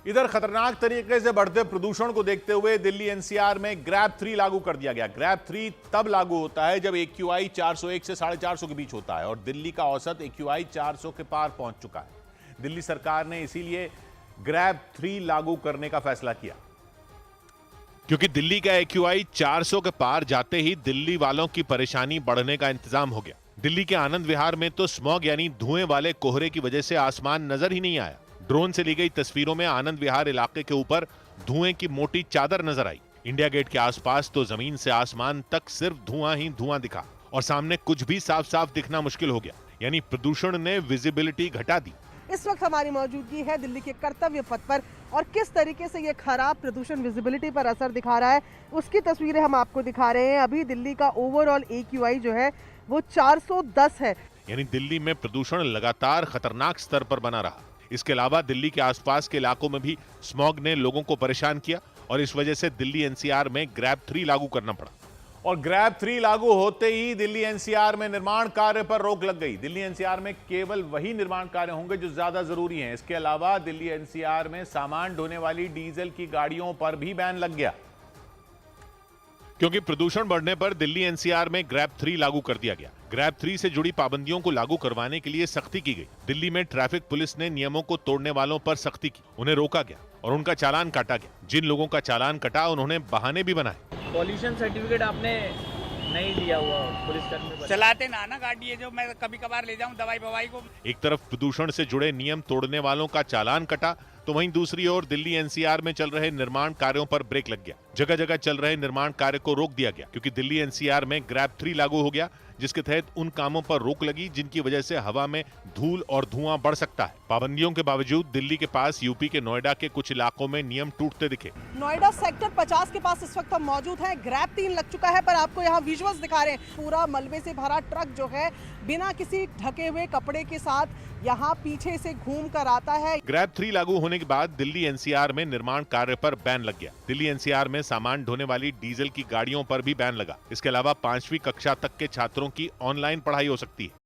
इधर खतरनाक तरीके से बढ़ते प्रदूषण को देखते हुए दिल्ली एनसीआर में ग्रैब 3 लागू कर दिया गया। ग्रैब 3 तब लागू होता है जब AQI 401 से 450 के बीच होता है और दिल्ली का औसत AQI 400 के पार पहुंच चुका है। दिल्ली सरकार ने इसीलिए ग्रैब 3 लागू करने का फैसला किया, क्योंकि दिल्ली का AQI 400 के पार जाते ही दिल्ली वालों की परेशानी बढ़ने का इंतजाम हो गया। दिल्ली के आनंद विहार में तो स्मॉग यानी धुएं वाले कोहरे की वजह से आसमान नजर ही नहीं आया। ड्रोन से ली गई तस्वीरों में आनंद विहार इलाके के ऊपर धुएं की मोटी चादर नजर आई। इंडिया गेट के आसपास तो जमीन से आसमान तक सिर्फ धुआं ही धुआं दिखा और सामने कुछ भी साफ साफ दिखना मुश्किल हो गया, यानी प्रदूषण ने विजिबिलिटी घटा दी। इस वक्त हमारी मौजूदगी है दिल्ली के कर्तव्य पथ पर और किस तरीके से ये खराब प्रदूषण विजिबिलिटी पर असर दिखा रहा है उसकी तस्वीरें हम आपको दिखा रहे हैं। अभी दिल्ली का ओवरऑल AQI जो है वो 410 है, यानी दिल्ली में प्रदूषण लगातार खतरनाक स्तर पर बना रहा। इसके अलावा दिल्ली के आसपास के इलाकों में भी स्मॉग ने लोगों को परेशान किया और इस वजह से दिल्ली एनसीआर में ग्रैब 3 लागू करना पड़ा। और ग्रैब 3 लागू होते ही दिल्ली एनसीआर में निर्माण कार्य पर रोक लग गई। दिल्ली एनसीआर में केवल वही निर्माण कार्य होंगे जो ज्यादा जरूरी हैं। इसके अलावा दिल्ली एनसीआर में सामान ढोने वाली डीजल की गाड़ियों पर भी बैन लग गया, क्योंकि प्रदूषण बढ़ने पर दिल्ली एनसीआर में ग्रैब 3 लागू कर दिया गया। ग्रैब 3 से जुड़ी पाबंदियों को लागू करवाने के लिए सख्ती की गई। दिल्ली में ट्रैफिक पुलिस ने नियमों को तोड़ने वालों पर सख्ती की, उन्हें रोका गया और उनका चालान काटा गया। जिन लोगों का चालान कटा उन्होंने बहाने भी बनाए। पॉल्यूशन सर्टिफिकेट आपने नहीं लिया हुआ पुलिसकर्मी चलाते ना गाड़ी है, जो मैं कभी कभार ले जाऊं दवाई बवाई को। एक तरफ प्रदूषण से जुड़े नियम तोड़ने वालों का चालान कटा तो वहीं दूसरी ओर दिल्ली एनसीआर में चल रहे निर्माण कार्यों पर ब्रेक लग गया। जगह जगह चल रहे निर्माण कार्य को रोक दिया गया, क्योंकि दिल्ली एनसीआर में ग्रैब 3 लागू हो गया, जिसके तहत उन कामों पर रोक लगी जिनकी वजह से हवा में धूल और धुआं बढ़ सकता है। पाबंदियों के बावजूद दिल्ली के पास यूपी के नोएडा के कुछ इलाकों में नियम टूटते दिखे। नोएडा सेक्टर 50 के पास इस वक्त हम मौजूद हैं। ग्रैब 3 लग चुका है, पर आपको यहाँ विजुअल्स दिखा रहे हैं। पूरा मलबे से भरा ट्रक जो है बिना किसी ढके हुए कपड़े के साथ यहाँ पीछे से घूम कर आता है। ग्रैब 3 लागू होने के बाद दिल्ली एनसीआर में निर्माण कार्य पर बैन लग गया। दिल्ली एनसीआर में सामान ढोने वाली डीजल की गाड़ियों पर भी बैन लगा। इसके अलावा 5वीं कक्षा तक के छात्रों की ऑनलाइन पढ़ाई हो सकती है।